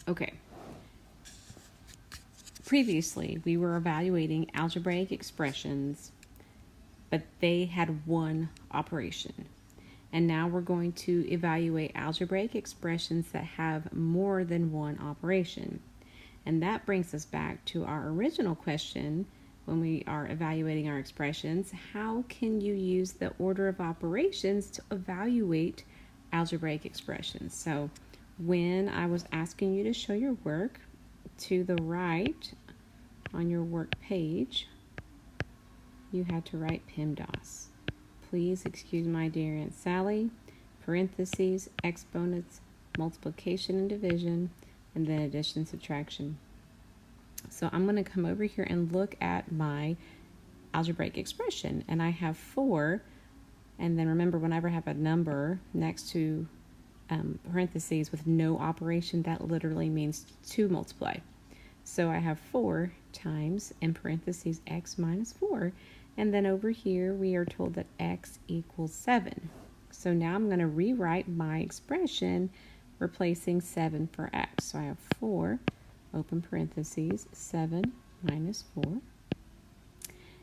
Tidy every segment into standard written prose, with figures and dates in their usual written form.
Okay. Previously, we were evaluating algebraic expressions, but they had one operation. And now we're going to evaluate algebraic expressions that have more than one operation. And that brings us back to our original question when we are evaluating our expressions. How can you use the order of operations to evaluate algebraic expressions? So when I was asking you to show your work, to the right on your work page, you had to write PEMDAS. Please excuse my dear Aunt Sally, parentheses, exponents, multiplication and division, and then addition, subtraction. So I'm going to come over here and look at my algebraic expression, and I have 4, and then remember, whenever I have a number next to parentheses with no operation, that literally means to multiply. So I have 4 times, in parentheses, x minus 4, and then over here we are told that x equals 7. So now I'm going to rewrite my expression replacing 7 for x. So I have 4, open parentheses, 7 minus 4.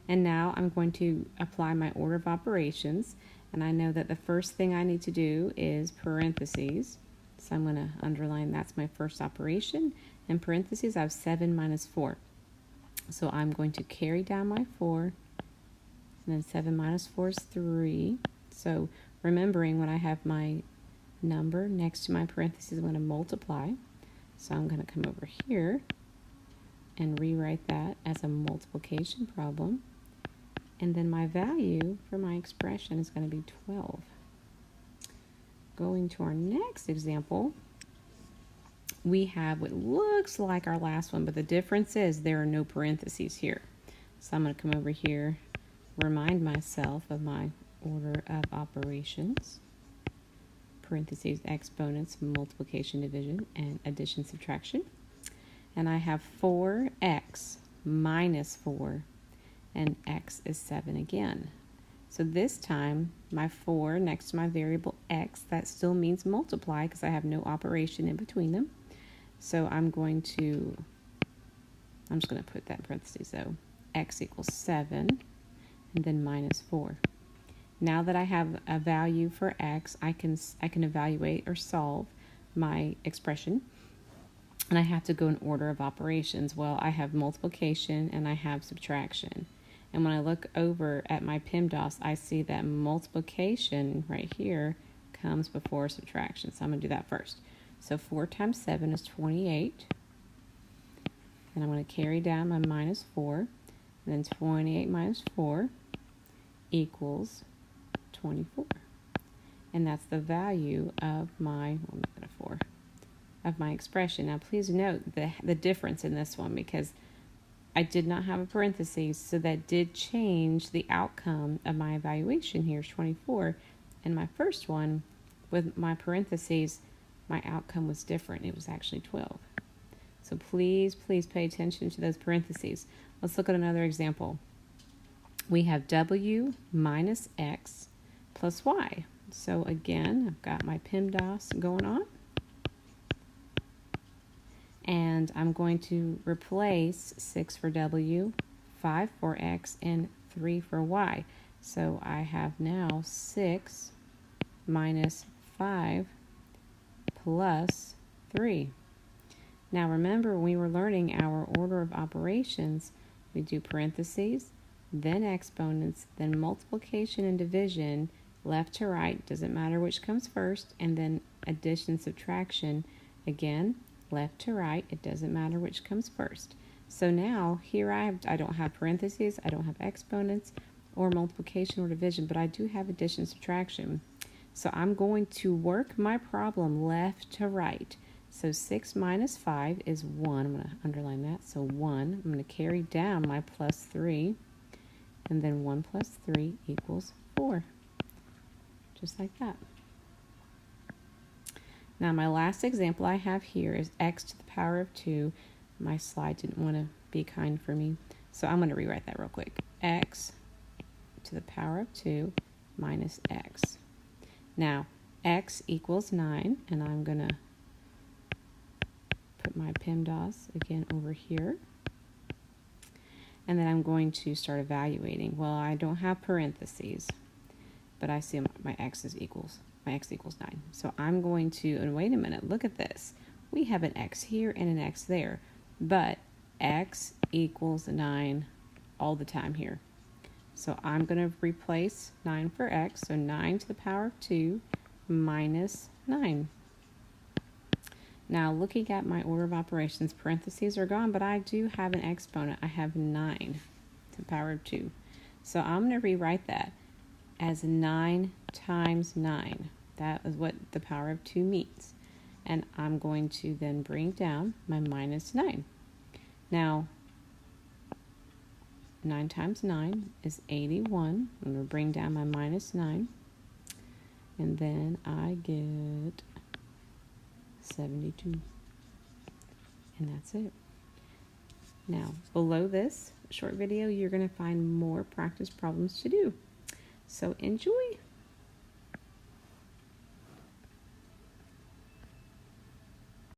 And now I'm going to apply my order of operations, and I know that the first thing I need to do is parentheses. So I'm going to underline that's my first operation. In parentheses, I have 7 minus 4. So I'm going to carry down my 4, and then 7 minus 4 is 3. So remembering, when I have my number next to my parentheses, I'm going to multiply. So I'm going to come over here and rewrite that as a multiplication problem. And then my value for my expression is going to be 12. Going to our next example, we have what looks like our last one, but the difference is there are no parentheses here. So I'm going to come over here, remind myself of my order of operations. Parentheses, exponents, multiplication, division, and addition, subtraction. And I have 4x minus 4, and x is 7 again. So this time, my 4 next to my variable x, that still means multiply because I have no operation in between them. So I'm just going to put that in parentheses though. X equals 7, and then minus 4. Now that I have a value for x, I can evaluate or solve my expression. And I have to go in order of operations. Well, I have multiplication and I have subtraction. And when I look over at my PEMDAS, I see that multiplication right here comes before subtraction. So I'm going to do that first. So 4 times 7 is 28. And I'm going to carry down my minus 4. And then 28 minus 4 equals 24. And that's the value of my, of my expression. Now please note the difference in this one, because I did not have a parentheses, so that did change the outcome of my evaluation. Here's 24. And my first one, with my parentheses, my outcome was different. It was actually 12. So please pay attention to those parentheses. Let's look at another example. We have w minus x plus y. So again, I've got my PEMDAS going on. And I'm going to replace 6 for w, 5 for x, and 3 for y. So I have now 6 minus 5 plus 3. Now remember, when we were learning our order of operations, we do parentheses, then exponents, then multiplication and division, left to right, doesn't matter which comes first, and then addition, subtraction, again, left to right, it doesn't matter which comes first. So now here I don't have parentheses, I don't have exponents or multiplication or division, but I do have addition, subtraction. So I'm going to work my problem left to right. So 6 minus 5 is 1. I'm going to underline that. So 1. I'm going to carry down my plus 3. And then 1 plus 3 equals 4. Just like that. Now my last example I have here is x to the power of 2. My slide didn't want to be kind for me, so I'm going to rewrite that real quick. X to the power of 2 minus x. Now x equals 9, and I'm going to put put my PEMDAS again over here. And then I'm going to start evaluating. Well, I don't have parentheses, but I see my x equals 9. So I'm going to, and wait a minute, look at this. We have an x here and an x there, but x equals 9 all the time here. So I'm going to replace 9 for x, so 9 to the power of 2 minus 9. Now looking at my order of operations, parentheses are gone, but I do have an exponent. I have 9 to the power of 2. So I'm going to rewrite that as 9 times 9. That is what the power of 2 means. And I'm going to then bring down my minus 9. Now, 9 times 9 is 81. I'm going to bring down my minus 9. And then I get 72. And that's it. Now, below this short video, you're going to find more practice problems to do. So enjoy.